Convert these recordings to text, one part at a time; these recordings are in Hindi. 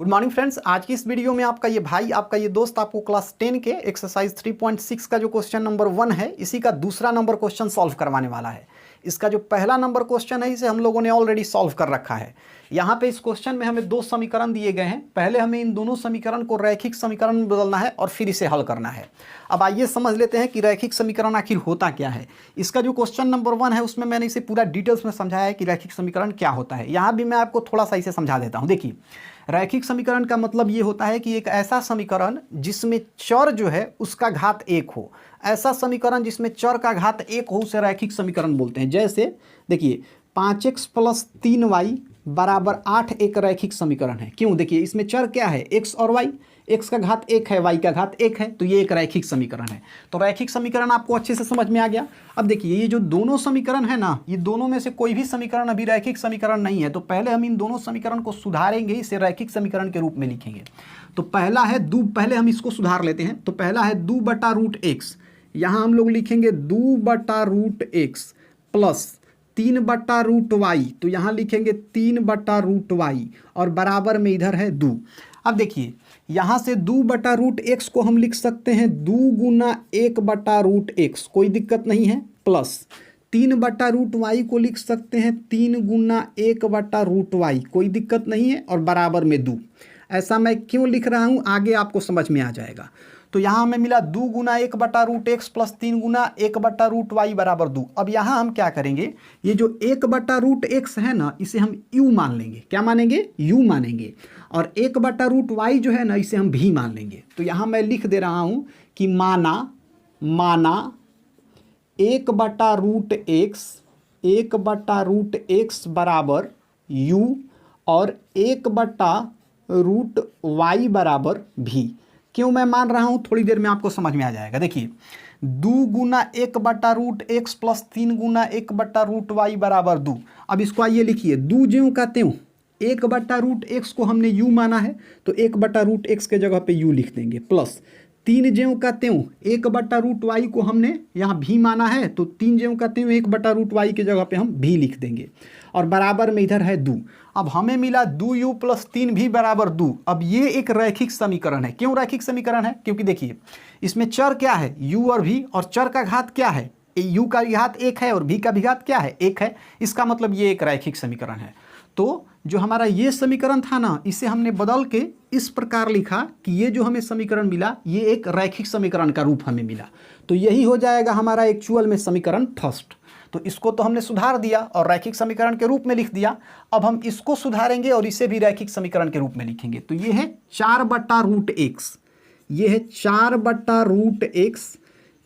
Good morning friends. आज की इस वीडियो में आपका ये भाई, आपका ये दोस्त आपको क्लास 10 के एक्सरसाइज 3.6 का जो क्वेश्चन नंबर 1 है, इसी का दूसरा नंबर क्वेश्चन सॉल्व करवाने वाला है। इसका जो पहला नंबर क्वेश्चन है इसे हम लोगों ने ऑलरेडी सॉल्व कर रखा है। यहाँ पे इस क्वेश्चन में हमें दो समीकरण दिए गए हैं। पहले हमें इन दोनों समीकरण को रैखिक समीकरण में बदलना है और फिर इसे हल करना है। अब आइए समझ लेते हैं कि रैखिक समीकरण आखिर होता क्या है। इसका जो क्वेश्चन नंबर 1 है उसमें मैंने इसे पूरा डिटेल्स में समझाया है कि रैखिक समीकरण क्या होता है। यहाँ भी मैं आपको थोड़ा सा इसे समझा देता हूँ। देखिए, रैखिक समीकरण का मतलब ये होता है कि एक ऐसा समीकरण जिसमें चर जो है उसका घात 1 हो। ऐसा समीकरण जिसमें चर का घात 1 हो उसे रैखिक समीकरण बोलते हैं। जैसे देखिए 5x + 3y = 8 एक रैखिक समीकरण है। क्यों? देखिए इसमें चर क्या है, x और y। x का घात 1 है, y का घात 1 है, तो ये एक रैखिक समीकरण है। तो रैखिक समीकरण आपको अच्छे से समझ में आ गया। अब देखिए ये जो दोनों समीकरण है ना, ये दोनों में से कोई भी समीकरण अभी रैखिक समीकरण नहीं है। तो पहले हम इन दोनों समीकरण को सुधारेंगे, इसे रैखिक समीकरण के रूप में लिखेंगे। तो पहला है पहले हम इसको सुधार लेते हैं। तो पहला है 2/√x, यहाँ हम लोग लिखेंगे 2/√x प्लस 3/√y, तो यहाँ लिखेंगे 3/√y और बराबर में इधर है 2। अब देखिए यहाँ से 2/√x को हम लिख सकते हैं 2 गुना 1/√x, कोई दिक्कत नहीं है, प्लस 3/√y को लिख सकते हैं 3 गुना 1/√y, कोई दिक्कत नहीं है, और बराबर में 2। ऐसा मैं क्यों लिख रहा हूँ आगे आपको समझ में आ जाएगा। तो यहाँ हमें मिला 2 गुना 1/√x प्लस 3 गुना 1/√y बराबर 2। अब यहाँ हम क्या करेंगे, ये जो 1/√x है ना, इसे हम u मान लेंगे। क्या मानेंगे? u मानेंगे। और 1/√y जो है ना, इसे हम v मान लेंगे। तो यहाँ मैं लिख दे रहा हूँ कि माना 1/√x बराबर u और 1/√y बराबर v। क्यों मैं मान रहा हूँ, थोड़ी देर में आपको समझ में आ जाएगा। देखिए 2 गुना 1/√x प्लस 3 गुना 1/√y बराबर 2। अब इसको आइए लिखिए, 2 ज्यों का त्यों, 1/√x को हमने u माना है तो 1/√x के जगह पे u लिख देंगे, प्लस 3 ज्यों का त्यों 1/√y को हमने यहाँ v माना है तो 3 ज्यों का त्यों 1/√y के जगह पे हम v लिख देंगे, और बराबर में इधर है 2। अब हमें मिला 2u प्लस 3v बराबर 2। अब ये एक रैखिक समीकरण है। क्यों रैखिक समीकरण है? क्योंकि देखिए इसमें चर क्या है, u और v, और चर का घात क्या है, u का घात 1 है और v का भी घात क्या है, 1 है। इसका मतलब ये एक रैखिक समीकरण है। तो जो हमारा ये समीकरण था ना, इसे हमने बदल के इस प्रकार लिखा कि ये जो हमें समीकरण मिला ये एक रैखिक समीकरण का रूप हमें मिला। तो यही हो जाएगा हमारा एक्चुअल में समीकरण फर्स्ट। तो इसको तो हमने सुधार दिया और रैखिक समीकरण के रूप में लिख दिया। अब हम इसको सुधारेंगे और इसे भी रैखिक समीकरण के रूप में लिखेंगे। तो ये है 4/√x, ये है 4/√x,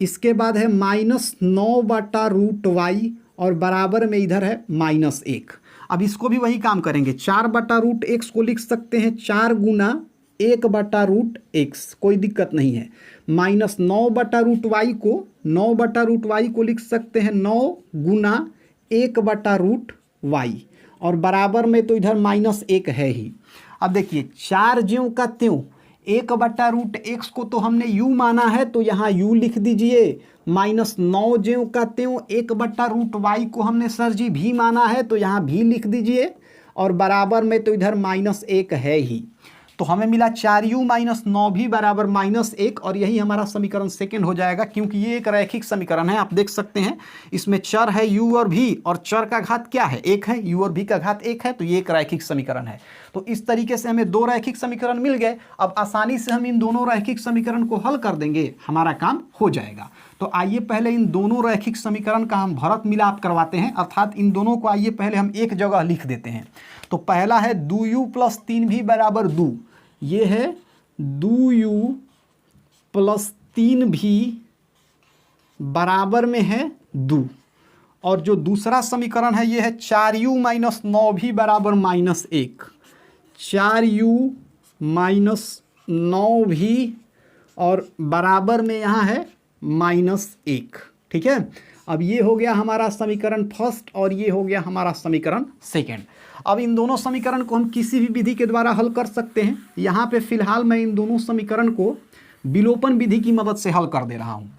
इसके बाद है -9/√y और बराबर में इधर है -1। अब इसको भी वही काम करेंगे, 4/√x को लिख सकते हैं 4 गुना 1/√x, कोई दिक्कत नहीं है, -9/√y को 9/√y को लिख सकते हैं 9 गुना 1/√y और बराबर में तो इधर -1 है ही। अब देखिए 4 ज्यों का त्यों 1/√x को तो हमने u माना है तो यहाँ u लिख दीजिए, -9 ज्यों का त्यों 1/√y को हमने सर जी v माना है तो यहाँ v लिख दीजिए, और बराबर में तो इधर -1 है ही। तो हमें मिला 4u - 9v बराबर -1, और यही हमारा समीकरण सेकंड हो जाएगा। क्योंकि ये एक रैखिक समीकरण है, आप देख सकते हैं इसमें चर है u और v, और चर का घात क्या है, 1 है, u और v का घात 1 है, तो ये एक रैखिक समीकरण है। तो इस तरीके से हमें 2 रैखिक समीकरण मिल गए। अब आसानी से हम इन दोनों रैखिक समीकरण को हल कर देंगे, हमारा काम हो जाएगा। तो आइए पहले इन दोनों रैखिक समीकरण का हम भरत मिलाप करवाते हैं, अर्थात इन दोनों को आइए पहले हम एक जगह लिख देते हैं। तो पहला है 2u प्लस 3v बराबर 2, ये है 2u प्लस 3v बराबर में है 2। और जो दूसरा समीकरण है ये है 4u - 9v बराबर -1, 4u - 9v और बराबर में यहाँ है -1। ठीक है, अब ये हो गया हमारा समीकरण फर्स्ट और ये हो गया हमारा समीकरण सेकंड। अब इन दोनों समीकरण को हम किसी भी विधि के द्वारा हल कर सकते हैं। यहाँ पे फिलहाल मैं इन दोनों समीकरण को विलोपन विधि की मदद से हल कर दे रहा हूँ।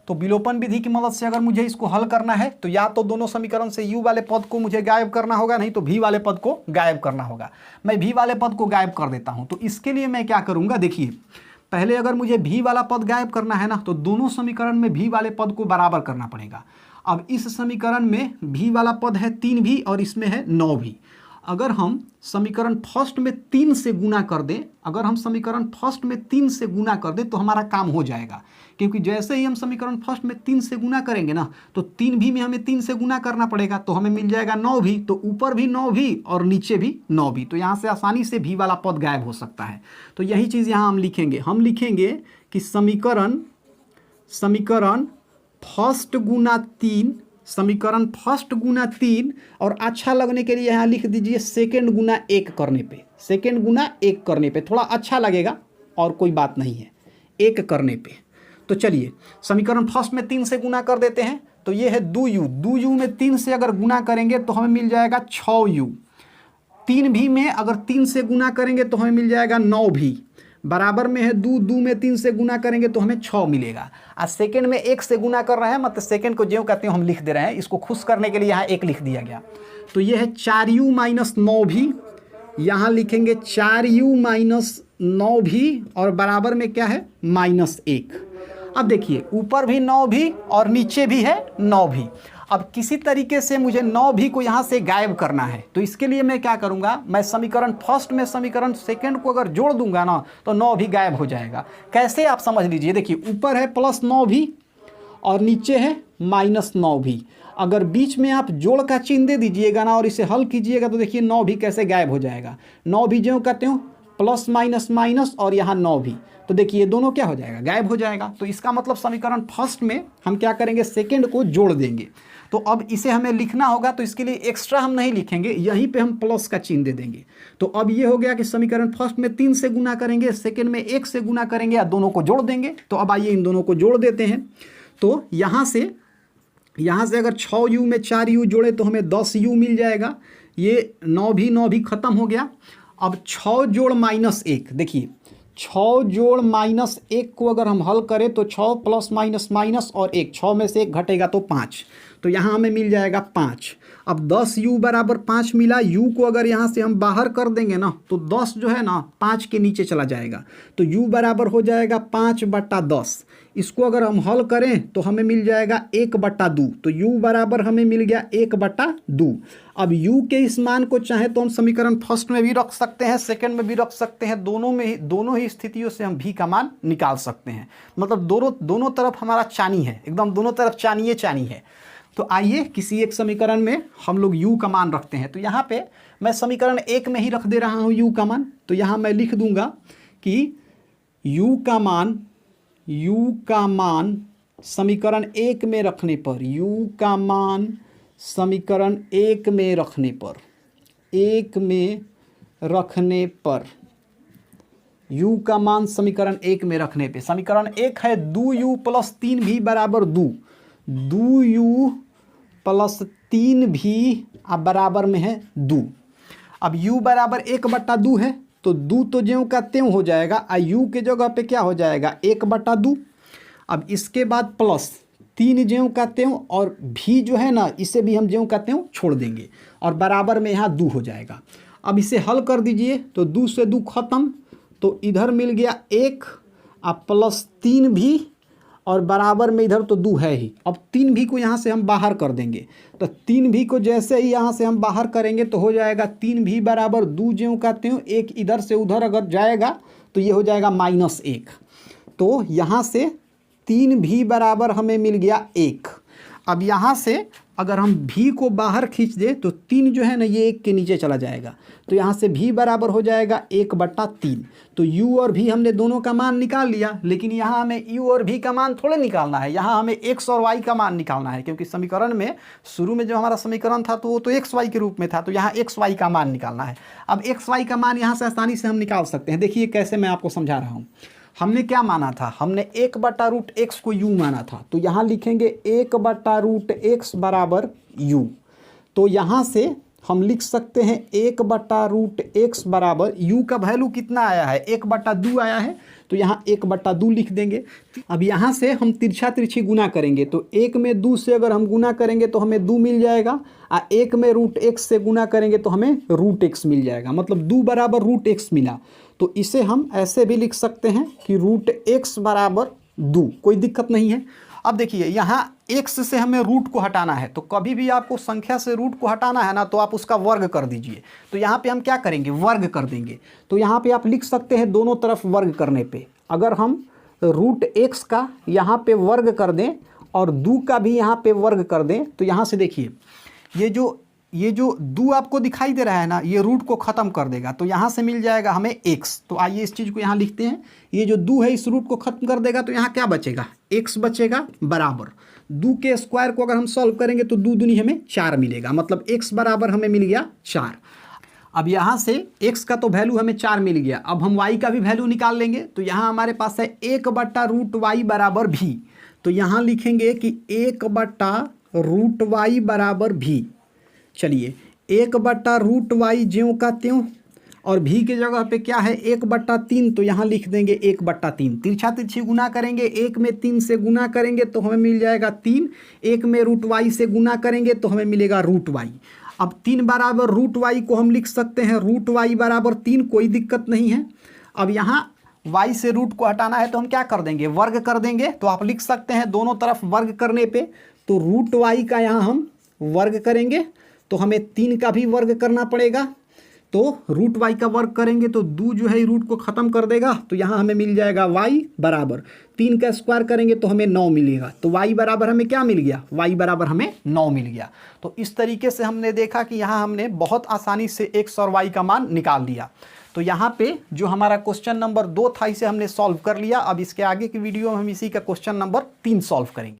तो विलोपन विधि की मदद से अगर मुझे इसको हल करना है तो या तो दोनों समीकरण से u वाले पद को मुझे गायब करना होगा, नहीं तो v वाले पद को गायब करना होगा। मैं v वाले पद को गायब कर देता हूं। तो इसके लिए मैं क्या करूंगा, देखिए पहले अगर मुझे v वाला पद गायब करना है ना तो दोनों समीकरण में v वाले पद को बराबर करना पड़ेगा। अब इस समीकरण में v वाला पद है 3v और इसमें है 9v। अगर हम समीकरण फर्स्ट में 3 से गुना कर दें, अगर हम समीकरण फर्स्ट में 3 से गुना कर दें तो हमारा काम हो जाएगा, क्योंकि जैसे ही हम समीकरण फर्स्ट में 3 से गुना करेंगे ना तो 3v में हमें 3 से गुना करना पड़ेगा, तो हमें मिल जाएगा 9v। तो ऊपर भी 9v और नीचे भी 9v, तो यहाँ से आसानी से v वाला पद गायब हो सकता है। तो यही चीज़ यहाँ हम लिखेंगे कि समीकरण फर्स्ट गुना 3 और अच्छा लगने के लिए यहाँ लिख दीजिए सेकेंड गुना 1 करने पे, थोड़ा अच्छा लगेगा और कोई बात नहीं है 1 करने पे। तो चलिए समीकरण फर्स्ट में 3 से गुना कर देते हैं। तो ये है 2u में 3 से अगर गुना करेंगे तो हमें मिल जाएगा 6u। 3v में अगर 3 से गुना करेंगे तो हमें मिल जाएगा 9v। बराबर में है 2 में 3 से गुना करेंगे तो हमें 6 मिलेगा। आज सेकंड में 1 से गुना कर रहे हैं, मतलब सेकंड को ज्यों कहते हैं हम लिख दे रहे हैं, इसको खुश करने के लिए यहाँ 1 लिख दिया गया। तो ये है 4u माइनस 9v, यहाँ लिखेंगे 4u माइनस 9v और बराबर में क्या है -1। अब देखिए ऊपर भी 9v और नीचे भी है 9v। अब किसी तरीके से मुझे 9v को यहाँ से गायब करना है, तो इसके लिए मैं क्या करूँगा, मैं समीकरण फर्स्ट में समीकरण सेकंड को अगर जोड़ दूंगा ना तो 9v गायब हो जाएगा। कैसे आप समझ लीजिए, देखिए ऊपर है +9v और नीचे है -9v। अगर बीच में आप जोड़ का चिन्ह दे दीजिएगा ना और इसे हल कीजिएगा तो देखिए 9v कैसे गायब हो जाएगा। 9v जो कहते हो प्लस माइनस माइनस और यहाँ 9v, तो देखिए ये दोनों क्या हो जाएगा, गायब हो जाएगा। तो इसका मतलब समीकरण फर्स्ट में हम क्या करेंगे, सेकंड को जोड़ देंगे। तो अब इसे हमें लिखना होगा, तो इसके लिए एक्स्ट्रा हम नहीं लिखेंगे, यहीं पे हम प्लस का चिन्ह दे देंगे। तो अब ये हो गया कि समीकरण फर्स्ट में 3 से गुना करेंगे, सेकंड में 1 से गुना करेंगे या दोनों को जोड़ देंगे। तो अब आइए इन दोनों को जोड़ देते हैं। तो यहाँ से अगर 6u में 4u जोड़े तो हमें 10u मिल जाएगा। ये 9v खत्म हो गया। अब 6 जोड़ -1, देखिए 6 जोड़ -1 को अगर हम हल करें तो 6 प्लस माइनस माइनस और 1, 6 में से 1 घटेगा तो 5, तो यहाँ हमें मिल जाएगा 5। अब 10u बराबर 5 मिला, u को अगर यहाँ से हम बाहर कर देंगे ना तो 10 जो है ना 5 के नीचे चला जाएगा, तो u बराबर हो जाएगा 5/10। इसको अगर हम हल करें तो हमें मिल जाएगा 1/2, तो u बराबर हमें मिल गया 1/2। अब u के इस मान को चाहे तो हम समीकरण फर्स्ट में भी रख सकते हैं, सेकंड में भी रख सकते हैं, दोनों ही स्थितियों से हम v का मान निकाल सकते हैं। मतलब दोनों तरफ हमारा चानी है, एकदम दोनों तरफ चानी है। तो आइए किसी एक समीकरण में हम लोग u का मान रखते हैं। तो यहाँ पे मैं समीकरण 1 में ही रख दे रहा हूँ u का मान। तो यहाँ मैं लिख दूंगा कि u का मान समीकरण 1 में रखने पर, u का मान समीकरण 1 में रखने पर u का मान समीकरण 1 में रखने पे, समीकरण 1 है 2u प्लस 3v बराबर 2u प्लस 3v बराबर में है 2। अब u बराबर 1/2 है, तो 2 तो ज्यों का त्यों हो जाएगा, u के जगह पे क्या हो जाएगा 1/2। अब इसके बाद प्लस 3 ज्यों का त्यों और v जो है ना इसे भी हम ज्यों का त्यों छोड़ देंगे और बराबर में यहाँ 2 हो जाएगा। अब इसे हल कर दीजिए तो 2 से 2 खत्म, तो इधर मिल गया 1 प्लस 3v और बराबर में इधर तो 2 है ही। अब 3v को यहाँ से हम बाहर कर देंगे, तो 3v को जैसे ही यहाँ से हम बाहर करेंगे तो हो जाएगा 3v बराबर 2 ज्यों का त्यों, 1 इधर से उधर अगर जाएगा तो ये हो जाएगा -1। तो यहाँ से 3v बराबर हमें मिल गया 1। अब यहाँ से अगर हम v को बाहर खींच दे तो 3 जो है ना ये 1 के नीचे चला जाएगा, तो यहाँ से v बराबर हो जाएगा 1/3। तो u और v हमने दोनों का मान निकाल लिया, लेकिन यहाँ हमें u और v का मान थोड़े निकालना है, यहाँ हमें x और y का मान निकालना है, क्योंकि समीकरण में शुरू में जो हमारा समीकरण था तो वो तो xy के रूप में था, तो यहाँ xy का मान निकालना है। अब xy का मान यहाँ से आसानी से हम निकाल सकते हैं। देखिए कैसे मैं आपको समझा रहा हूँ। हमने क्या माना था, हमने 1/√x को u माना था, तो यहाँ लिखेंगे 1/√x बराबर u। तो यहाँ से हम लिख सकते हैं 1/√x बराबर u का वैल्यू कितना आया है 1/2 आया है, तो यहाँ 1/2 लिख देंगे। अब यहाँ से हम तिरछा तिरछी गुना करेंगे, तो 1 में 2 से अगर हम गुना करेंगे तो हमें 2 मिल जाएगा, और 1 में √x से गुना करेंगे तो हमें √x मिल जाएगा, मतलब 2 बराबर √x मिला। तो इसे हम ऐसे भी लिख सकते हैं कि √x बराबर 2, कोई दिक्कत नहीं है। अब देखिए यहाँ x से हमें रूट को हटाना है, तो कभी भी आपको संख्या से रूट को हटाना है ना, तो आप उसका वर्ग कर दीजिए। तो यहाँ पे हम क्या करेंगे, वर्ग कर देंगे। तो यहाँ पे आप लिख सकते हैं दोनों तरफ वर्ग करने पे, अगर हम √x का यहाँ पे वर्ग कर दें और 2 का भी यहाँ पे वर्ग कर दें, तो यहाँ से देखिए ये जो 2 आपको दिखाई दे रहा है ना, ये रूट को ख़त्म कर देगा, तो यहाँ से मिल जाएगा हमें x। तो आइए इस चीज़ को यहाँ लिखते हैं, ये जो 2 है इस रूट को ख़त्म कर देगा, तो यहाँ क्या बचेगा, x बचेगा बराबर 2 के स्क्वायर को अगर हम सॉल्व करेंगे तो 2 दूनी हमें 4 मिलेगा, मतलब x बराबर हमें मिल गया 4। अब यहाँ से x का तो वैल्यू हमें 4 मिल गया, अब हम y का भी वैल्यू निकाल लेंगे। तो यहाँ हमारे पास है 1/√y बराबर v, तो यहाँ लिखेंगे कि 1/√y बराबर v। चलिए 1/√y ज्यों का त्यों, और भी के जगह पे क्या है 1/3, तो यहाँ लिख देंगे 1/3। तिरछा तिरछी गुना करेंगे, 1 में 3 से गुना करेंगे तो हमें मिल जाएगा 3, 1 में √y से गुना करेंगे तो हमें मिलेगा √y। अब 3 बराबर √y को हम लिख सकते हैं √y बराबर 3, कोई दिक्कत नहीं है। अब यहाँ y से रूट को हटाना है तो हम क्या कर देंगे, वर्ग कर देंगे। तो आप लिख सकते हैं दोनों तरफ वर्ग करने पे, तो √y का यहाँ हम वर्ग करेंगे तो हमें 3 का भी वर्ग करना पड़ेगा, तो √y का वर्ग करेंगे तो 2 जो है रूट को ख़त्म कर देगा, तो यहाँ हमें मिल जाएगा y बराबर 3 का स्क्वायर करेंगे तो हमें 9 मिलेगा। तो y बराबर हमें क्या मिल गया, y बराबर हमें 9 मिल गया। तो इस तरीके से हमने देखा कि यहाँ हमने बहुत आसानी से x और y का मान निकाल दिया। तो यहाँ पे जो हमारा क्वेश्चन नंबर 2 था इसे हमने सॉल्व कर लिया। अब इसके आगे की वीडियो में हम इसी का क्वेश्चन नंबर 3 सॉल्व करेंगे।